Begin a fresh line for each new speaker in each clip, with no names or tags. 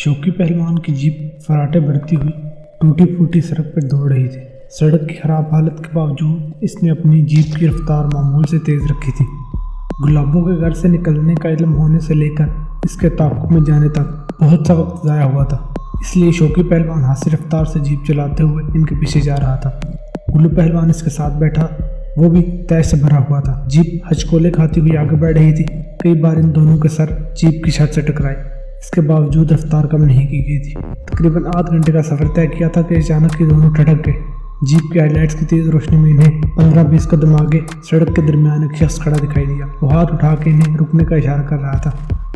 शौकी पहलवान की जीप फराटे भरती हुई टूटी फूटी सड़क पर दौड़ रही थी। सड़क की खराब हालत के बावजूद इसने अपनी जीप की रफ्तार मामूल से तेज़ रखी थी। गुलाबों के घर से निकलने का इल्म होने से लेकर इसके ताक़ुब में जाने तक बहुत सा वक्त ज़ाया हुआ था, इसलिए शौकी पहलवान हाथी रफ्तार से जीप चलाते हुए इनके पीछे जा रहा था। गुल्लू पहलवान इसके साथ बैठा, वो भी तय से भरा हुआ था। जीप हचकोले खाती हुई आगे बढ़ रही थी। कई बार इन दोनों के सर जीप की छत से टकराए, इसके बावजूद रफ्तार कम नहीं की गई थी। तकरीबन आध घंटे का सफ़र तय किया था कि अचानक ये दोनों ठटक गए। जीप की हेडलाइट्स की तेज़ रोशनी में इन्हें 15-20 कदम आगे सड़क के दरमियान एक शख्स खड़ा दिखाई दिया। वो हाथ उठा के इन्हें रुकने का इशारा कर रहा था।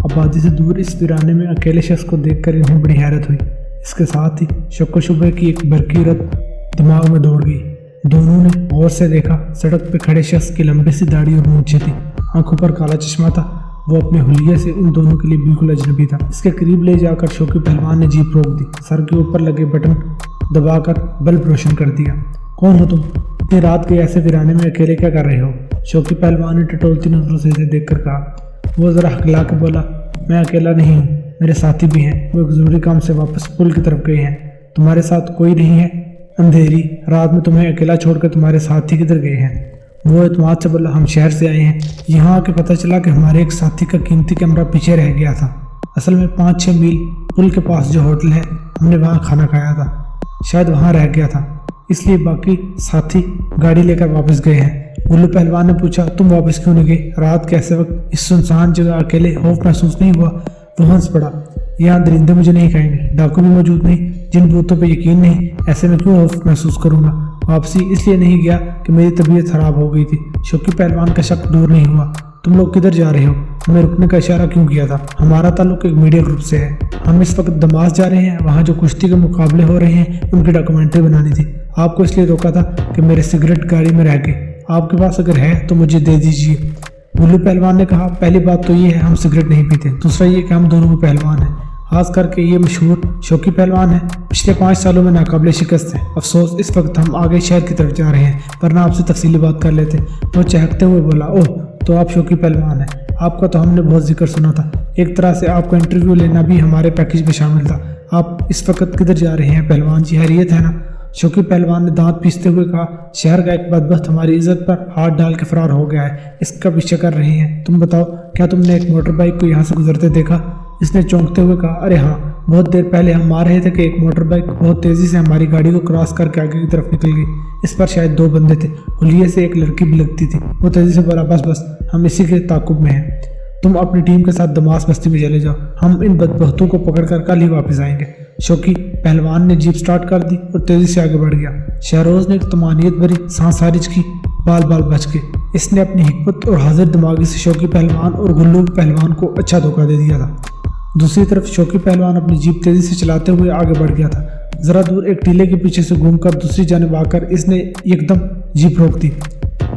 आबादी से दूर इस वीराने में अकेले शख्स को देखकर इन्हें बड़ी हैरत हुई। इसके साथ ही शक व शुबे की एक बरकीरत दिमाग में दौड़ गई। दोनों ने गौर से देखा, सड़क पर खड़े शख्स की लंबी सी दाढ़ी और मूंछें थी, आंखों पर काला चश्मा था। वो अपने हुलिये से इन दोनों के लिए बिल्कुल अजनबी था। इसके करीब ले जाकर शौकी पहलवान ने जीप रोक दी, सर के ऊपर लगे बटन दबाकर बल्ब रोशन कर दिया। कौन हो तुम? इतनी रात के ऐसे वीराने में अकेले क्या कर रहे हो? शौकी पहलवान ने टटोलती नजरों से इसे देखकर कहा। वो जरा हकला के बोला, मैं अकेला नहीं हूँ, मेरे साथी भी हैं। वो एक ज़रूरी काम से वापस पुल की तरफ गए हैं। तुम्हारे साथ कोई नहीं है? अंधेरी रात में तुम्हें अकेला छोड़कर तुम्हारे साथी किधर गए हैं? वो एतमाद से बोला, हम शहर से आए हैं। यहाँ आके पता चला कि हमारे एक साथी का कीमती कैमरा पीछे रह गया था। असल में 5-6 मील पुल के पास जो होटल है, हमने वहाँ खाना खाया था, शायद वहाँ रह गया था, इसलिए बाकी साथी गाड़ी लेकर वापस गए हैं। गुल्लू पहलवान ने पूछा, तुम वापस क्यों नहीं गए? रात के ऐसे वक्त इस सुनसान जगह अकेले खौफ महसूस नहीं हुआ? वो हंस पड़ा, यहाँ दरिंदे मुझे नहीं खाएंगे, डाकू भी मौजूद नहीं, जिन भूतों पे यकीन नहीं, ऐसे में क्यों खौफ महसूस करूँगा? वापसी इसलिए नहीं गया कि मेरी तबीयत खराब हो गई थी। शौकी पहलवान का शक दूर नहीं हुआ। तुम लोग किधर जा रहे हो? हमें रुकने का इशारा क्यों किया था? हमारा ताल्लुक एक मीडिया ग्रुप से है, हम इस वक्त दमास जा रहे हैं, वहाँ जो कुश्ती के मुकाबले हो रहे हैं उनकी डॉक्यूमेंट्री बनानी थी। आपको इसलिए रोका था कि मेरे सिगरेट गाड़ी में रह गए। आपके पास अगर है तो मुझे दे दीजिए। गुल्लू पहलवान ने कहा, पहली बात तो ये है हम सिगरेट नहीं पीते, दूसरा ये कि हम दोनों भी पहलवान हैं, खास करके ये मशहूर शौकी पहलवान है। पिछले 5 सालों में नाकाबिले शिकस्त है। अफसोस इस वक्त हम आगे शहर की तरफ जा रहे हैं, वरना आपसे तफसीली बात कर लेते। वो चहकते हुए बोला, ओह तो आप शौकी पहलवान हैं, आपका तो हमने बहुत जिक्र सुना था। एक तरह से आपका इंटरव्यू लेना भी हमारे पैकेज में शामिल था। आप इस वक्त किधर जा रहे हैं पहलवान जी? हैरियत है ना? शौकी पहलवान ने दांत पीसते हुए कहा, शहर का एक बदबख्त हमारी इज्जत पर हाथ डाल के फरार हो गया है, इसका पीछे कर रहे हैं। तुम बताओ, क्या तुमने एक मोटर बाइक को यहाँ से गुजरते देखा? इसने चौंकते हुए कहा, अरे हाँ, बहुत देर पहले हम आ रहे थे कि एक मोटर बाइक बहुत तेज़ी से हमारी गाड़ी को क्रॉस करके आगे की तरफ निकल गई। इस पर शायद 2 बंदे थे, हुलिये से एक लड़की भी लगती थी। वो तेज़ी से बोला, बस हम इसी के ताकुब में हैं। तुम अपनी टीम के साथ दमास बस्ती में चले जाओ, हम इन बदबख्तों को पकड़कर कल ही वापस आएंगे। शौकी पहलवान ने जीप स्टार्ट कर दी और तेज़ी से आगे बढ़ गया। शहरोज ने एक तमानियत भरी सांस खारिज की, बाल बच के। इसने अपनी हिकमत और हाजिर दिमागी से शौकी पहलवान और गुल्लू पहलवान को अच्छा धोखा दे दिया था। दूसरी तरफ शौकी पहलवान अपनी जीप तेज़ी से चलाते हुए आगे बढ़ गया था। ज़रा दूर एक टीले के पीछे से घूमकर दूसरी जानिब आकर इसने एकदम जीप रोक दी।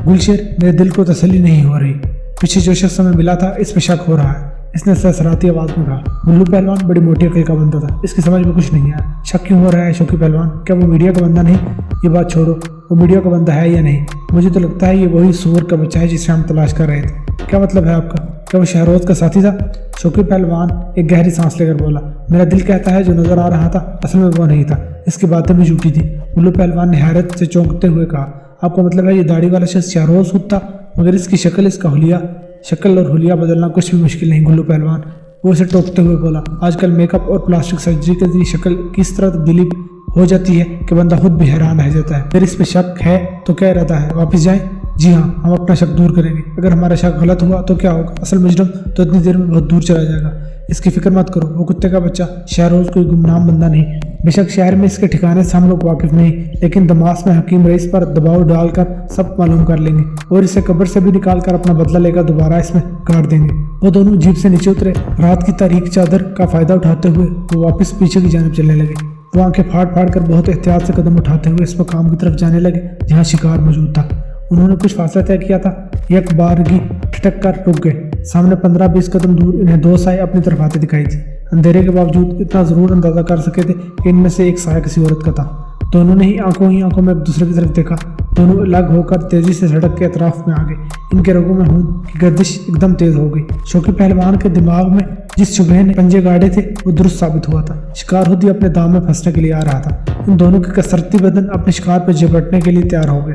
गुलशेर, मेरे दिल को तसल्ली नहीं हो रही, पीछे जो शख्स हमें मिला था इस पे शक हो रहा है, इसने सरसराती आवाज़ में कहा। गुल्लू पहलवान बड़ी मोटी अकल का बंदा था, इसकी समझ में कुछ नहीं आया। शक क्यों हो रहा है शौकी पहलवान? क्या वो मीडिया का बंदा नहीं? ये बात छोड़ो, वो मीडिया का बंदा है या नहीं? मुझे तो लगता है ये वही सूअर का बच्चा है जिसे हम तलाश कर रहे थे। क्या मतलब है आपका? क्या वो शहरोज का साथी था? शौकी पहलवान एक गहरी सांस लेकर बोला, मेरा दिल कहता है जो नजर आ रहा था असल में वो नहीं था, इसकी बातें भी झूठी थी। गुल्लू पहलवान ने हैरत से चौंकते हुए कहा, आपका मतलब है ये दाढ़ी वाला शख्स शहरोज खुद था, मगर इसकी शक्ल और हुलिया बदलना कुछ भी मुश्किल नहीं। गुल्लू पहलवान वो उसे टोकते हुए बोला, आजकल मेकअप और प्लास्टिक सर्जरी के जरिए शक्ल किस तरह तब्दीली हो जाती है कि बंदा खुद भी हैरान रह जाता है। फिर इस पे शक है तो क्या इरादा है? वापस जाएं? जी हाँ, हम अपना शक दूर करेंगे। अगर हमारा शक गलत हुआ तो क्या होगा? असल मुजरम तो इतनी देर में बहुत दूर चला जाएगा। इसकी फिक्र मत करो, वो कुत्ते का बच्चा शहरोज कोई गुमनाम बंदा नहीं। बेशक शहर में इसके ठिकाने से हम लोग वाकिफ नहीं, लेकिन दमास में हकीम रईस पर दबाव डालकर सब मालूम कर लेंगे और इसे कब्र से भी निकाल कर अपना बदला लेकर दोबारा इसमें गाड़ देंगे। वो दोनों जीप से नीचे उतरे। रात की तारीक चादर का फायदा उठाते हुए वो वापस पीछे की जानिब चलने लगे। वो आंखें फाड़ कर बहुत एहतियात से कदम उठाते हुए इस मकाम की तरफ जाने लगे जहाँ शिकार मौजूद था। उन्होंने कुछ फासला तय किया था, एक बारगी ठटक कर रुक गए। सामने 15-20 कदम दूर इन्हें 2 साए अपनी तरफ आते दिखाई थी। अंधेरे के बावजूद इतना ज़रूर अंदाज़ा कर सके थे कि इनमें से एक साया किसी औरत का था। दोनों ने ही आंखों में एक दूसरे की तरफ देखा। दोनों अलग होकर तेजी से सड़क के अतराफ में आ गए। इनके रगों में खून की गर्दिश एकदम तेज हो गई। शौकी पहलवान के दिमाग में जिस शुबह ने पंजे गाड़े थे वो दुरुस्त साबित हुआ था। शिकार खुद ही अपने दाम में फंसने के लिए आ रहा था। इन दोनों के कसरती बदन अपने शिकार पर झपटने के लिए तैयार हो गए।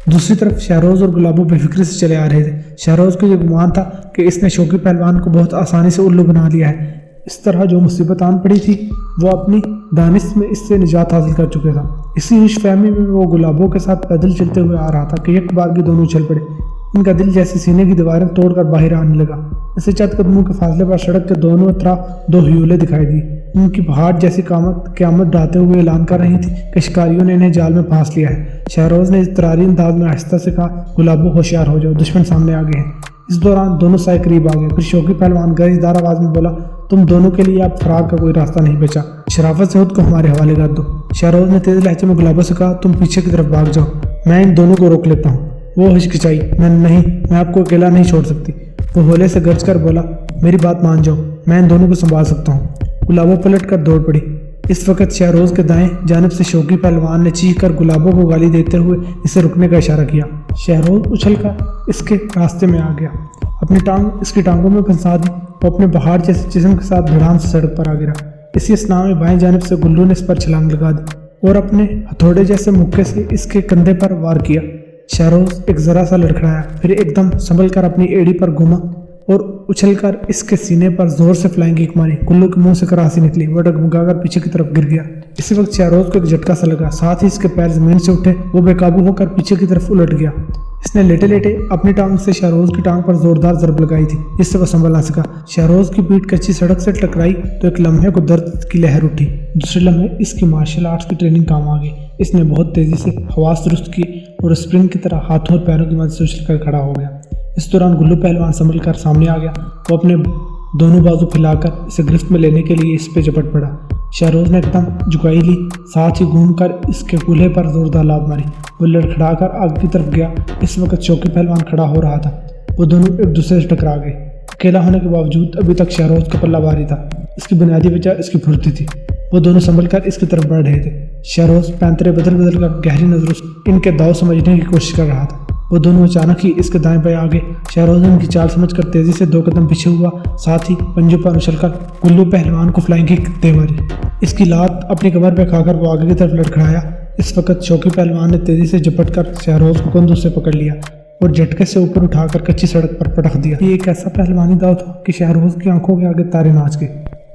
दूसरी तरफ शहरोज और गुलाबो बेफिक्री से चले आ रहे थे। शहरोज को ये गुमान था कि इसने शौकी पहलवान को बहुत आसानी से उल्लू बना लिया है। इस तरह जो मुसीबत आन पड़ी थी वो अपनी दानिश में इससे निजात हासिल कर चुका था। इसी खुशफहमी में वो गुलाबों के साथ पैदल चलते हुए आ रहा था कि एक बार की दोनों उछल पड़े। इनका दिल जैसे सीने की दीवारें तोड़कर बाहर आने लगा। इसे चंद कदमों के फासले पर सड़क के दोनों तरफ दो ह्यूले दिखाई दी। उनकी पहाड़ जैसी क़यामत ढाते हुए ऐलान कर रही थी कि शिकारियों ने इन्हें जाल में फांस लिया है। शहरोज ने इज़तरारी अंदाज में आहिस्ता से कहा, गुलाबो होशियार हो जाओ, दुश्मन सामने आ गए हैं। इस दौरान दोनों साए करीब आ गए। फिर शौकी पहलवान गरजदार आवाज में बोला, तुम दोनों के लिए अब फरार का कोई रास्ता नहीं बचा। शराफत से खुद को हमारे हवाले कर दो। शहरोज ने तेज लहजे में गुलाबो से कहा, तुम पीछे की तरफ भाग जाओ, मैं इन दोनों को रोक लेता हूँ। वो हिचकिचाई, मैं आपको अकेला नहीं छोड़ सकती। वो होले से गरज कर बोला, मेरी बात मान जाओ, मैं इन दोनों को संभाल सकता हूँ। गुलाबो पलट कर दौड़ पड़ी। इस वक्त शहरोज के दाएं जानिब से शौकी पहलवान ने चीख कर गुलाबो को गाली देते हुए इसे रुकने का इशारा किया। शहरोज उछल कर इसके रास्ते में आ गया, अपनी टांग इसकी टांगों में फंसा दी। वो अपने पहाड़ जैसे जिस्म के साथ भिड़ान से सड़क पर आ गिरा। इसी स्नाह में बाएं जानिब से गुल्लू ने इस पर छलांग लगा दी और अपने हथौड़े जैसे मुक्के से इसके कंधे पर वार किया। शहरोज एक जरा सा लड़खड़ाया, फिर एकदम संभल कर अपनी एड़ी पर घुमा और उछलकर इसके सीने पर जोर से फ्लाइंग किक मारी। गुल्लू के मुंह से करासी निकली। वो डगमगाकर पीछे की तरफ गिर गया। इसी वक्त शहरोज को एक झटका सा लगा, साथ ही इसके पैर जमीन से उठे। वो बेकाबू होकर पीछे की तरफ उलट गया। इसने लेटे लेटे अपनी टांग से शहरोज की टांग पर जोरदार जरब लगाई थी, जिससे वो संभल ना सका। शहरोज की पीठ कच्ची सड़क से टकराई तो एक लम्हे को दर्द की लहर उठी। दूसरे लम्हे इसकी मार्शल आर्ट्स की ट्रेनिंग काम आ गई। इसने बहुत तेजी से हवास दुरुस्त की और स्प्रिंग की तरह हाथों और पैरों की मदद से उछलकर खड़ा हो गया। इस दौरान गुल्लू पहलवान संभल कर सामने आ गया। वो अपने दोनों बाजू फैलाकर इसे गिरफ्त में लेने के लिए इस पे झपट पड़ा। शहरोज ने एकदम झुकाई ली, साथ ही घूमकर इसके कूल्हे पर जोरदार लात मारी। वो लड़खड़ाकर आगे की तरफ गया। इस वक्त शौकी पहलवान खड़ा हो रहा था। वो दोनों एक दूसरे से टकरा गए। अकेला होने के बावजूद अभी तक शहरोज का पल्ला भारी था। इसकी बुनियादी वजह इसकी फुर्ती थी। वो दोनों संभल कर इसकी तरफ बढ़ रहे थे। शहरोज पैंतरे बदल बदल कर गहरी नजरों से इनके दाव समझने की कोशिश कर रहा था। वो दोनों अचानक ही इसके दाएं बाएं आ गए। शहरोज ने इनकी चाल समझकर तेजी से 2 कदम पीछे हुआ, साथ ही पंजों पर उछलकर गुल्लू पहलवान को फ्लाइंग किक दे मारी। इसकी लात अपनी कमर पे खाकर वो आगे की तरफ लड़खड़ाया। इस वक्त शौकी पहलवान ने तेजी से झपटकर शहरोज को कंधों से पकड़ लिया और झटके से ऊपर उठाकर कच्ची सड़क पर पटक दिया। ये एक ऐसा पहलवानी दाव था कि शहरोज की आंखों के आगे तारे नाच गए।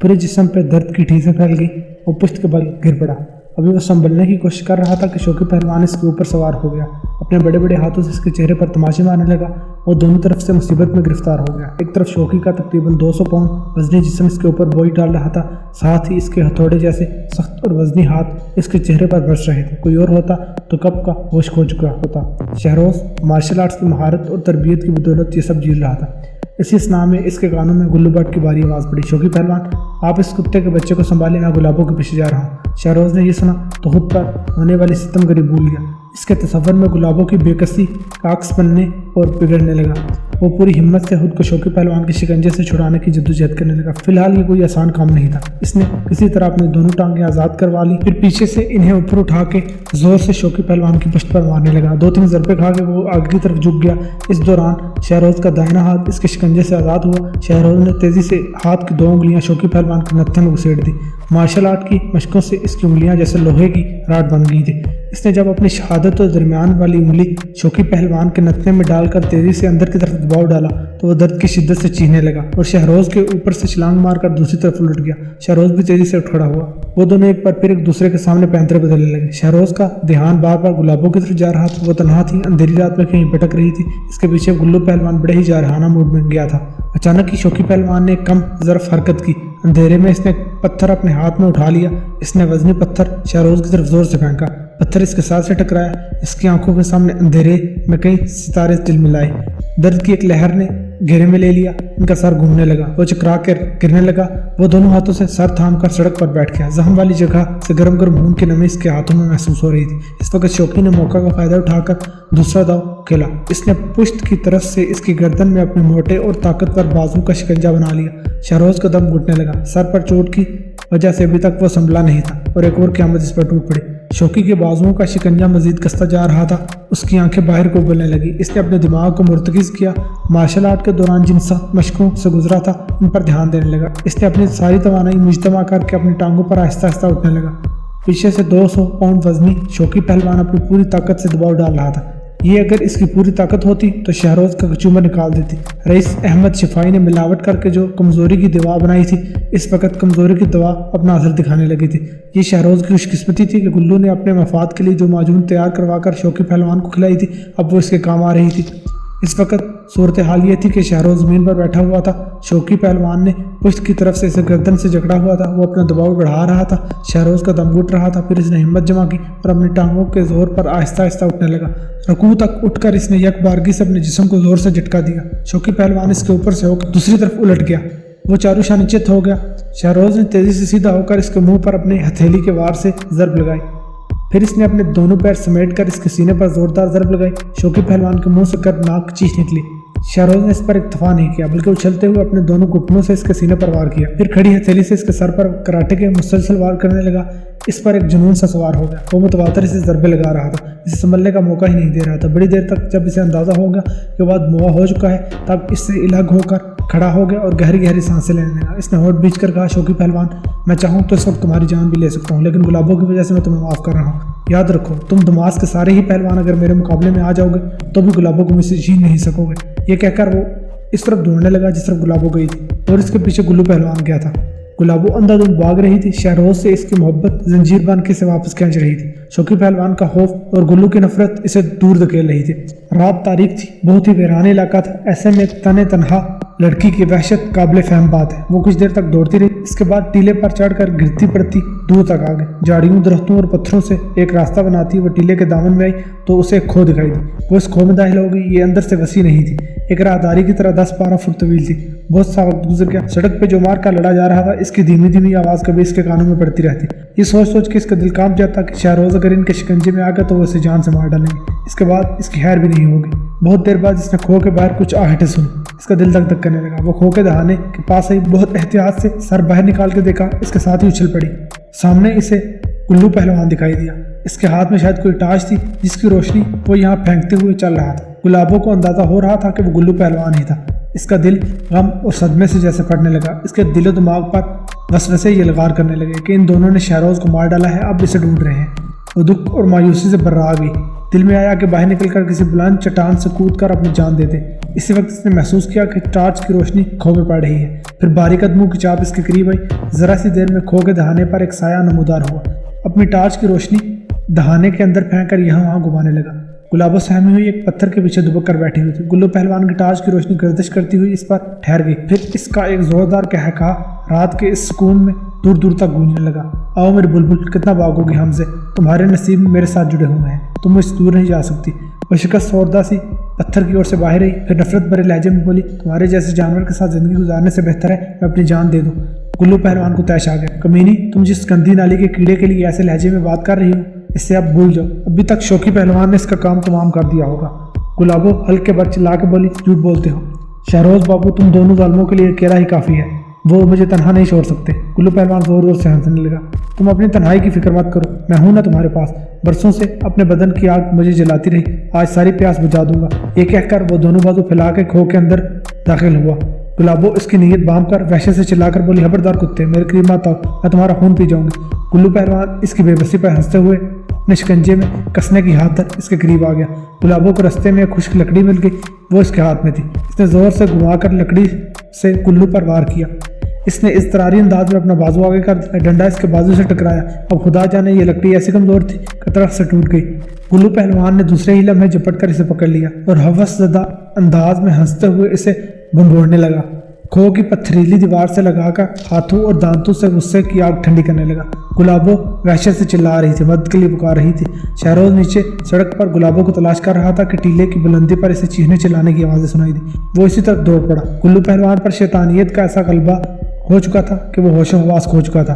पूरे जिस्म पे दर्द की ठीसें फैल गई। वो पुश्त के बल गिर पड़ा। अभी वो संभलने की कोशिश कर रहा था कि शौकी पहलवान इसके ऊपर सवार हो गया। अपने बड़े बड़े हाथों से इसके चेहरे पर तमाचे मारने लगा और दोनों तरफ से मुसीबत में गिरफ्तार हो गया। एक तरफ शौकी का तकरीबन 200 पाउंड वजनी जिस्म इसके ऊपर बोझ डाल रहा था, साथ ही इसके हथौड़े जैसे सख्त और वजनी हाथ इसके चेहरे पर बरस रहे थे। कोई और होता तो कब का होश खो चुका होता। शहरोज मार्शल आर्ट्स की महारत और तरबियत की बदौलत ये सब झेल रहा था। इसी स्नाह में इसके कानों में गुल्लू भट्ट की बारी आवाज़ पड़ी, शौकी पहलवान, आप इस कुत्ते के बच्चे को संभाले, मैं गुलाबों के पीछे जा रहा हूँ। शहरोज ने यह सुना तो खुद पर होने वाली सितमगरी भूल गया। इसके तसव्वुर में गुलाबों की बेकसी काक्स बनने और बिगड़ने लगा। वो पूरी हिम्मत से खुद को शौकी पहलवान के शिकंजे से छुड़ाने की जद्दोजहद करने लगा। फिलहाल ये कोई आसान काम नहीं था। इसने किसी तरह अपनी दोनों टांगें आज़ाद करवा ली, फिर पीछे से इन्हें ऊपर उठा के जोर से शौकी पहलवान की पुश्त पर मारने लगा। 2-3 ज़रबे खा के वो आगे की तरफ झुक गया। इस दौरान शहरोज का दाहिना हाथ इसके शिकंजे से आज़ाद हुआ। शहरोज ने तेज़ी से हाथ की 2 उंगलियां शौकी पहलवान के नत्थे में घुसेड़ दी। मार्शल आर्ट की मशकों से इसकी उंगलियां जैसे लोहे की राड बन गई थी। इसने जब अपनी शहादत और दरमियान वाली उंगली शौकी पहलवान के नत्थे में डालकर तेजी से अंदर की तरफ दबाव डाला तो वह दर्द की शिद्दत से चीखने लगा और शहरोज के ऊपर से छलांग मारकर दूसरी तरफ उलट गया। शहरोज भी तेजी से उठ खड़ा हुआ। वो दोनों एक बार फिर एक दूसरे के सामने पैंतरे बदलने लगे। शहरोज का ध्यान बार बार गुलाबों की तरफ जा रहा था। वो तनहा थी, अंधेरी रात में कहीं भटक रही थी। इसके पीछे गुल्लू पहलवान बड़े ही जारहाना मूड में गया था। अचानक ही शौकी पहलवान ने कम ज़रफ हरकत की। अंधेरे में इसने पत्थर अपने हाथ में उठा लिया। इसने वजनी पत्थर शहरोज की तरफ जोर से फेंका। पत्थर इसके साथ से टकराया। इसकी आंखों के सामने अंधेरे में कई सितारे तिलमिलाए। दर्द की एक लहर ने घेरे में ले लिया। इनका सर घूमने लगा। वो चकरा कर गिरने लगा। वो दोनों हाथों से सर थाम कर सड़क पर बैठ गया। जख्म वाली जगह से गर्म गर्म खून की नमी इसके हाथों में महसूस हो रही थी। इस वक्त शौकी ने मौका का फायदा उठाकर दूसरा दाव खेला। इसने पुश्त की तरफ से इसकी गर्दन में अपने मोटे और ताकतवर बाजू का शिकंजा बना लिया। शहरोज का दम घुटने लगा। सर पर चोट की वजह से अभी तक वो संभला नहीं था और एक और क़यामत इस पर टूट पड़ी। शौकी के बाजुओं का शिकंजा मजीद कसता जा रहा था। उसकी आंखें बाहर को उबलने लगी। इसने अपने दिमाग को मुर्तकिज किया। मार्शल आर्ट के दौरान जिन सख्त मशकों से गुजरा था उन पर ध्यान देने लगा। इसने अपनी सारी तवानाई मुजतमा करके अपनी टांगों पर आहिस्ता आहिस्ता उठने लगा। पीछे से 200 पाउंड वजनी शौकी पहलवान अपनी पूरी ताकत से दबाव डाल रहा था। ये अगर इसकी पूरी ताकत होती तो शहरोज का कचूमर निकाल देती। रईस अहमद शिफाई ने मिलावट करके जो कमज़ोरी की दवा बनाई थी, इस वक्त कमज़ोरी की दवा अपना असर दिखाने लगी थी। ये शहरोज की खुशकिस्मती थी कि गुल्लू ने अपने मफाद के लिए जो माजून तैयार करवा कर शौकी पहलवान को खिलाई थी, अब वो इसके काम आ रही थी। इस वक्त सूरत हाल ये थी कि शहरोज ज़मीन पर बैठा हुआ था। शौकी पहलवान ने पुश्त की तरफ से इसे गर्दन से जकड़ा हुआ था। वो अपना दबाव बढ़ा रहा था। शहरोज का दम घुट रहा था। फिर इसने हिम्मत जमा की और अपनी टांगों के जोर पर आहिस्ता आहिस्ता उठने लगा। रकू तक उठकर इसने एक बारगी से अपने जिस्म को जोर से झटका दिया। शौकी पहलवान इसके ऊपर से होकर दूसरी तरफ उलट गया। वो चारू शानिचित हो गया। शहरोज ने तेजी से सीधा होकर इसके मुंह पर अपने हथेली के वार से ज़रब लगाई। फिर इसने अपने दोनों पैर समेट कर इसके सीने पर जोरदार ज़रब लगाई। शौकी पहलवान के मुंह से कर्नाक चीख निकली। शहरोज ने इस पर इत्तफा नहीं किया, बल्कि उछलते हुए अपने दोनों घुटनों से इसके सीने पर वार किया। फिर खड़ी हथेली से इसके सर पर कराटे के मुसलसल वार करने लगा। इस पर एक जुनून सा सवार हो गया। वो मुतवातर इसे ज़रबे लगा रहा था। इसे संभलने का मौका ही नहीं दे रहा था। बड़ी देर तक जब इसे अंदाज़ा हो गया कि बाद मुआ हो चुका है, तब इससे अलग होकर खड़ा हो गया और गहरी गहरी सांसें लेने लगा। इसने होठ बीच कर कहा, शौकी पहलवान, मैं चाहूँ तो इस वक्त तुम्हारी जान भी ले सकता हूँ, लेकिन गुलाबों की वजह से मैं तुम्हें माफ़ कर रहा हूँ। याद रखो, तुम दमास के सारे ही पहलवान अगर मेरे मुकाबले में आ जाओगे तो भी गुलाबों को मुझसे छीन नहीं सकोगे। ये कहकर वो इस तरफ दौड़ने लगा जिस तरफ गुलाबो गई थी और इसके पीछे गुल्लू पहलवान गया था। गुलाबो अंधाधुंध भाग रही थी। शहरोज से इसकी मोहब्बत जंजीर बांध के इसे वापस खींच रही थी। शौकी पहलवान का खौफ और गुल्लू की नफरत इसे दूर धकेल रही थी। रात तारीख थी। बहुत ही वीरान इलाका था। ऐसे में तने तनहा लड़की की वहशत काबिल फहम बात है। वो कुछ देर तक दौड़ती रही। इसके बाद टीले पर चढ़कर गिरती पड़ती दूर तक आ गई। झाड़ियों, दरख्तों और पत्थरों से एक रास्ता बनाती वो टीले के दामन में आई तो उसे एक खो दिखाई दी। वो इस खो में दाखिल हो गई। ये अंदर से वसी नहीं थी, एक राहदारी की तरह 10-12 फुट तवील थी। बहुत सा वक्त गुजर गया। सड़क पे जो मार का लड़ा जा रहा था, इसकी धीमी धीमी आवाज़ कभी इसके कानों में पड़ती रहती। ये सोच सोच के इसका दिल कांप जाता कि शहरोज अगर इनके शिकंजे में आ गया तो वो इसे जान से मार डालेंगे। इसके बाद इसकी खैर भी नहीं होगी। बहुत देर बाद इसने खो के बाहर कुछ आहटें सुनी। इसका दिल धक धक करने लगा। वो खो के दहाने के पास आई, बहुत एहतियात से सर बाहर निकाल के देखा। इसके साथ ही उछल पड़ी। सामने इसे गुल्लू पहलवान दिखाई दिया। इसके हाथ में शायद कोई टार्च थी जिसकी रोशनी वो यहाँ फेंकते हुए चल रहा था। गुलाबों को अंदाजा हो रहा था कि वो गुल्लू पहलवान ही था। इसका दिल गम और सदमे से जैसे फटने लगा। इसके दिलो दिमाग पर वसवसे यलगार करने लगे कि इन दोनों ने शहरोज को मार डाला है, अब इसे ढूंढ रहे हैं। वो दुख और मायूसी से बर्रा गई। दिल में आया कि बाहर निकलकर किसी बुलंद चट्टान से कूदकर अपनी जान दे दे। इसी वक्त इसने महसूस किया कि टार्च की रोशनी खो में पड़ रही है। फिर बारी कदमों की चाप इसके करीब आई। जरा सी देर में खो के दहाने पर एक साया नमूदार हुआ। अपनी टार्च की रोशनी दहाने के अंदर फेंक कर यहाँ वहाँ घुमाने लगा। गुलाबो सहमी हुई एक पत्थर के पीछे दुबक कर बैठी हुई थी। गुल्लू पहलवान की टार्च की रोशनी गर्दिश करती हुई इस पर ठहर गई। फिर इसका एक जोरदार कहका रात के इस सुकून में दूर दूर तक गूंजने लगा। आओ मेरे बुलबुल, कितना भागोगे हमसे? तुम्हारे नसीब में मेरे साथ जुड़े हुए हैं, तुम मुझसे दूर नहीं जा सकती। वो शिकस्त सौरदा सी पत्थर की ओर से बाहर आई। फिर नफरत भरे लहजे में बोली, तुम्हारे जैसे जानवर के साथ जिंदगी गुजारने से बेहतर है मैं अपनी जान दे दूँ। गुल्लू पहलवान को तैश आ गया। कमीनी, तुम जिस गंदी नाली के कीड़े के लिए ऐसे लहजे में बात कर रही हो, इससे आप भूल जाओ। अभी तक शौकी पहलवान ने इसका काम तमाम कर दिया होगा। गुलाबो हल्के पर चिल्ला के बोली, झूठ बोलते हो शहरोज बाबू, तुम दोनों जालिमों के लिए अकेला ही काफ़ी है। वो मुझे तन्हा नहीं छोड़ सकते। गुल्लू पहलवान जोर जोर से हंसने लगा। तुम अपनी तन्हाई की फिक्र मत करो, मैं हूं ना तुम्हारे पास। बरसों से अपने बदन की आग मुझे जलाती रही, आज सारी प्यास बुझा दूंगा। ये कहकर वो दोनों बाजू फैला के खो के अंदर दाखिल हुआ। गुलाबो इसकी नीयत बांध कर वहशत से चिल्लाकर बोली, खबरदार कुत्ते, मेरे करीब मत आओ, मैं तुम्हारा खून पी जाऊंगी। गुल्लू पहलवान इसकी बेबसी पर हंसते हुए अपने शिकंजे में कसने की हाथ तक इसके करीब आ गया। गुलाबो को रस्ते में खुश्क लकड़ी मिल गई, वो इसके हाथ में थी। इसने जोर से घुमाकर लकड़ी से गुल्लू पर वार किया। इसने इस तरारी अंदाज में अपना बाजू आगे कर दिया। डंडा इसके बाजू से टकराया। अब खुदा जाने ये लकड़ी ऐसी कमजोर थी कि तरफ से टूट गई। गुल्लू पहलवान ने दूसरे ही लम्हे झपट कर इसे पकड़ लिया और हवसज़दा अंदाज में हंसते हुए इसे भंभोड़ने लगा। खो की पथरीली दीवार से लगाकर हाथों और दांतों से गुस्से की आग ठंडी करने लगा। गुलाबो वहशत से चिल्ला रही थी, मदद के लिए पुकार रही थी। शहरोज नीचे सड़क पर गुलाबो को तलाश कर रहा था कि टीले की बुलंदी पर इसे चीखने चिल्लाने की आवाज़ें सुनाई दी। वो इसी तरफ दौड़ पड़ा। गुल्लू पहलवान पर शैतानियत का ऐसा गलबा हो चुका था कि वो होशो हवास खो चुका था।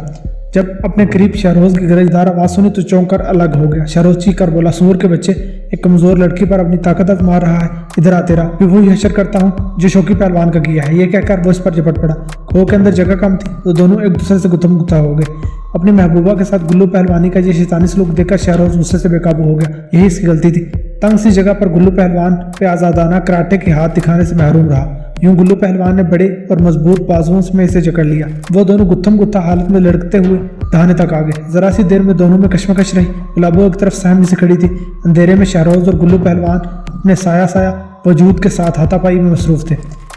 जब अपने करीब शहरोज की गरजदार आवाज सुनी तो चौंक कर अलग हो गया। शहरोज चीख कर बोला, सूअर के बच्चे, एक कमजोर लड़की पर अपनी ताकत मार रहा है, इधर आ तेरा भी वही हशर करता हूँ जो शौकी पहलवान का किया है। ये कहकर वो इस पर झपट पड़ा। खो के अंदर जगह कम थी तो दोनों एक दूसरे से गुत्थम गुत्था हो गए। अपनी महबूबा के साथ गुल्लू पहलवानी का ये शैतानी सलूक देखकर शहरोज गुस्से से बेकाबू हो गया। यही इसकी गलती थी। तंग सी जगह पर गुल्लू पहलवान पे आजादाना कराटे के हाथ दिखाने से महरूम रहा। यूं गुल्लू पहलवान ने बड़े और मजबूत बाजुओं में इसे जकड़ लिया। वो दोनों गुत्थम गुत्था हालत में लड़कते हुए दहाने तक आ गए। जरा सी देर में दोनों में कशमकश रही। गुलाबो एक तरफ सहमी से खड़ी थी। अंधेरे में शहरोज और गुल्लू पहलवान अपने साया साया वजूद के साथ हाथापाई में मसरूफ थे।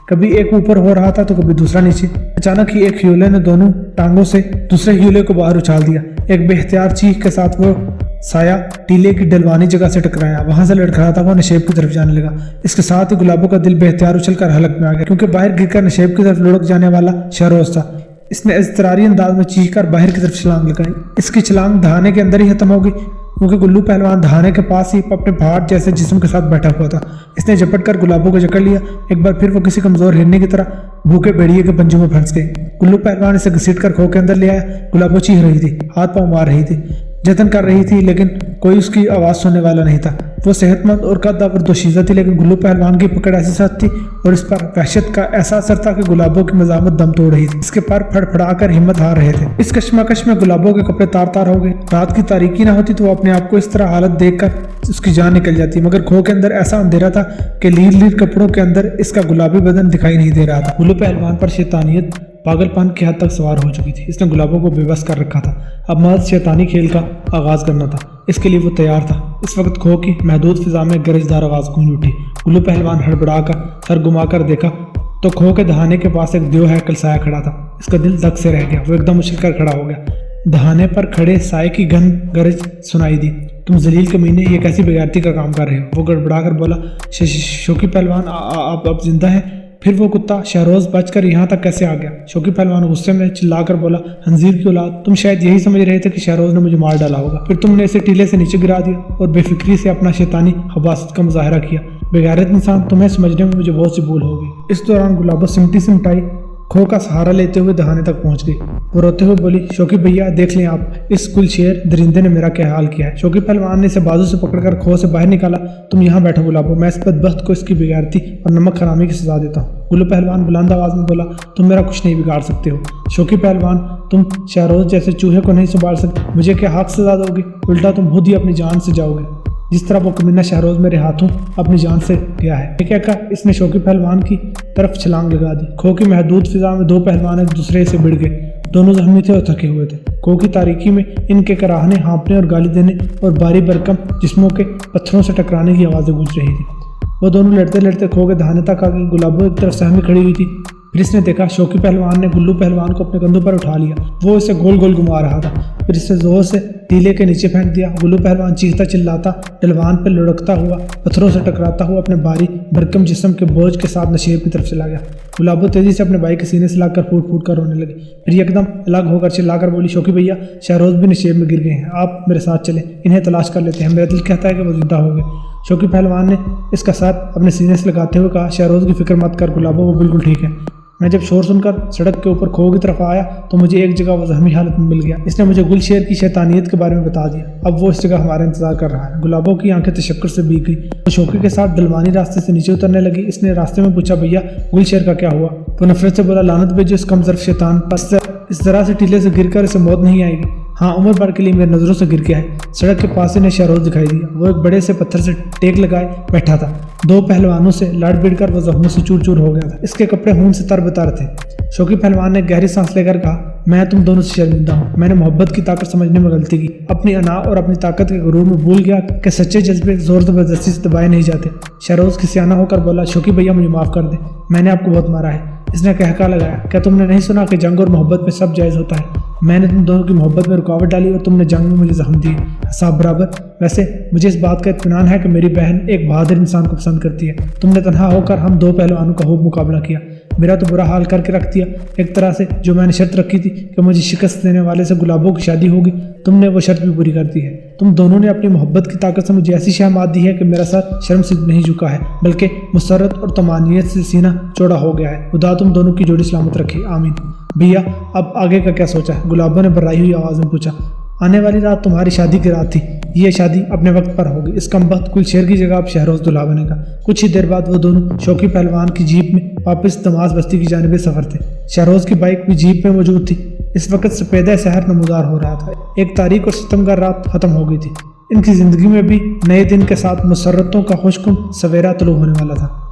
कभी एक ऊपर हो रहा था तो कभी दूसरा नीचे। अचानक ही एक ह्यूले ने दोनों टांगों से दूसरे ह्यूले को बाहर उछाल दिया। एक बेहतियार चीख के साथ वो साया टीले की डलवानी जगह से टकराया। वहां से लड़खड़ाता हुआ नशेब की तरफ जाने लगा। इसके साथ ही गुलाबो का दिल बेहतियार उछलकर हलक में आ गया, क्योंकि बाहर गिरकर नशेब की तरफ लुढ़क जाने वाला शहरोज था। इसने इज़्तिरारी अंदाज में चीख कर बाहर की तरफ छलांग लगाई। इसकी छलांग दहाने के अंदर ही खत्म हो गई, क्योंकि गुल्लू पहलवान दहाने के पास ही अपने भाट जैसे जिस्म के साथ बैठा हुआ था। इसने झपट कर गुलाबो को जकड़ लिया। एक बार फिर वो किसी कमजोर हिरनी की तरह भूखे भेड़िए के पंजों में फंस गई। गुल्लू पहलवान इसे घसीट कर खो के अंदर ले आया। गुलाबो चीख रही थी, हाथ पांव मार रही थी, जतन कर रही थी, लेकिन कोई उसकी आवाज सुनने वाला नहीं था। वो सेहतमंद और कद्दावर दोशीज़ा थी, लेकिन गुल्लू पहलवान की पकड़ ऐसी सख्त थी और इस पर वहशत का ऐसा असर था कि गुलाबो की मजामत दम तोड़ रही थी। इसके पर फड़फड़ा कर हिम्मत हार रहे थे। इस कश्मकश में गुलाबो के कपड़े तार तार हो गए। रात की तारीकी ना होती तो वो अपने आप को इस तरह हालत देखकर उसकी जान निकल जाती, मगर खो के अंदर ऐसा अंधेरा था कि लीर लीर कपड़ों के अंदर इसका गुलाबी बदन दिखाई नहीं दे रहा था। गुल्लू पहलवान पर शैतानियत पागलपन की हद तक सवार हो चुकी थी। इसने गुलाबो को बेबस कर रखा था। अब महज शैतानी खेल का आगाज करना था। इसके लिए वो तैयार था। इस वक्त खो की महदूद फिजा में गरजदार आवाज गूंज उठी। गुल्लू पहलवान हड़बड़ाकर सर घुमाकर देखा तो खो के दहाने के पास एक देव हैकल साया खड़ा था। इसका दिल धक से रह गया। वो एकदम उछल कर खड़ा हो गया। दहाने पर खड़े साये की घन गरज सुनाई दी। तुम जलील कमीने, ये कैसी बेगैरती का काम कर रहे हो? वो गड़बड़ाकर बोला। शौकी पहलवान आप अब जिंदा है? फिर वो कुत्ता शहरोज बचकर यहाँ तक कैसे आ गया? शौकी पहलवान गुस्से में चिल्लाकर बोला, हंजीर की औलाद, तुम शायद यही समझ रहे थे कि शहरोज ने मुझे मार डाला होगा। फिर तुमने इसे टीले से नीचे गिरा दिया और बेफिक्री से अपना शैतानी हवासत का मुजाहरा किया। बेगैरत इंसान, तुम्हें समझने में मुझे बहुत सी भूल हो गई। इस दौरान गुलाबो सिमटी सिमटाई खो का सहारा लेते हुए दहाने तक पहुंच गई। वो रोते हुए बोली, शौकी भैया देख लें आप, इस गुलशेर दरिंदे ने मेरा क्या हाल किया है। शौकी पहलवान ने इसे बाजू से पकड़कर खो से बाहर निकाला। तुम यहाँ बैठो गुलाबो, मैं इस बदबख्त को इसकी बेगैरती और नमक हरामी की सजा देता हूँ। गुल्लू पहलवान बुलंद आवाज में बोला, तुम मेरा कुछ नहीं बिगाड़ सकते हो। शौकी पहलवान, तुम शहरोज जैसे चूहे को नहीं संभाल सकते, मुझे क्या हक सजा दोगे? उल्टा तुम खुद ही अपनी जान से जाओगे, जिस तरह वो कमीना शहरोज मेरे हाथों अपनी जान से गया है। ये कहकर इसने शौकी पहलवान की तरफ छलांग लगा दी। खो की महदूद फिजा में दो पहलवान एक दूसरे से भिड़ गए। दोनों जख्मी थे और थके हुए थे। खो की तारीकी में इनके कराहने, हाँपने और गाली देने और बारी बरकम जिस्मों के पत्थरों से टकराने की आवाज़ें गूंज रही थी। वो दोनों लड़ते लड़ते खो के दहाने तक आ गई। गुलाबो एक तरफ सहमी खड़ी हुई थी। फिर इसने देखा शौकी पहलवान ने गुल्लू पहलवान को अपने कंधों पर उठा लिया। वो इसे गोल गोल घुमा रहा था। फिर इसे जोर से टीले के नीचे फेंक दिया। गुल्लू पहलवान चीखता चिल्लाता डलवान पर लुढ़कता हुआ, पत्थरों से टकराता हुआ अपने भारी भरकम जिस्म के बोझ के साथ नशेब की तरफ चला गया। गुलाबो तेजी से अपने भाई के सीने से लाकर फूट फूट कर रोने लगी। फिर एकदम अलग होकर चिल्लाकर बोली, शौकी भैया शहरोज भी नशेब में गिर गए हैं, आप मेरे साथ चले, इन्हें तलाश कर लेते हैं। मेरा दिल कहता है कि वो जिंदा हो गए। शौकी पहलवान ने इसका सर अपने सीने से लगाते हुए कहा, शहरोज की फिक्र मत कर गुलाबो, वो बिल्कुल ठीक है। मैं जब शोर सुनकर सड़क के ऊपर खो की तरफ आया तो मुझे एक जगह वो जख्मी हालत में मिल गया। इसने मुझे गुलशेर की शैतानियत के बारे में बता दिया। अब वो इस जगह हमारा इंतजार कर रहा है। गुलाबो की आंखें तशक्कुर से भीग गई। वो शौकी के साथ डलवानी रास्ते से नीचे उतरने लगी। इसने रास्ते में पूछा, भैया गुलशेर का क्या हुआ? वो नफरत से बोला, लानत भेजो इस कमजोर शैतान पर, इस तरह से टीले से गिरकर इसे मौत नहीं आएगी। हाँ, उम्र भर के लिए मेरी नज़रों से गिर गया है। सड़क के पास इन्हें शहरोज दिखाई दिया। वो एक बड़े से पत्थर से टेक लगाए बैठा था। दो पहलवानों से लड़ भिड़ कर वो जख्मों से चूर चूर हो गया था। इसके कपड़े खून से तरबतर थे। शौकी पहलवान ने गहरी सांस लेकर कहा, मैं तुम दोनों से शर्मिंदा हूँ। मैंने मोहब्बत की ताकत समझने में गलती की। अपनी अना और अपनी ताकत के गुरूर में भूल गया कि सच्चे जज्बे जोर जबरदस्ती से दबाए नहीं जाते। शहरोज खिसियाना होकर बोला, शौकी भैया मुझे माफ़ कर दे, मैंने आपको बहुत मारा है। इसने कहका लगाया, क्या तुमने नहीं सुना कि जंग और मोहब्बत में सब जायज़ होता है? मैंने तुम दोनों की मोहब्बत में रुकावट डाली और तुमने जंग में मुझे जख्म दिए, हिसाब बराबर। वैसे मुझे इस बात का इत्मीनान है कि मेरी बहन एक बहादुर इंसान को पसंद करती है। तुमने तन्हा होकर हम दो पहलवानों का खूब मुकाबला किया, मेरा तो बुरा हाल करके रख दिया। एक तरह से जो मैंने शर्त रखी थी कि मुझे शिकस्त देने वाले से गुलाबो की शादी होगी, तुमने वो शर्त भी पूरी कर दी है। तुम दोनों ने अपनी मोहब्बत की ताकत से मुझे ऐसी शहमात दी है कि मेरा सर शर्म से नहीं झुका है, बल्कि मुसरत और तमानियत से सीना चौड़ा हो गया है। खुदा तुम दोनों की जोड़ी सलामत रखे, आमीन। بھیا اب آگے کا کیا سوچا ہے؟ گلابوں نے برائی ہوئی آواز میں پوچھا۔ آنے والی رات تمہاری شادی کی رات تھی، یہ شادی اپنے وقت پر ہوگی۔ اس کمبخت گل شیر کی جگہ اب شہروز دلہا بنے گا۔ کچھ ہی دیر بعد وہ دونوں شوقی پہلوان کی جیپ میں واپس دماس بستی کی جانب سفر تھے۔ شہروز کی بائک بھی جیپ میں موجود تھی۔ اس وقت سپیدہ سحر نمودار ہو رہا تھا، ایک تاریک اور ستمگر رات ختم ہو گئی تھی۔ ان کی زندگی میں بھی نئے دن کے ساتھ مسرتوں کا خوشگوار سویرا طلوع ہونے والا تھا۔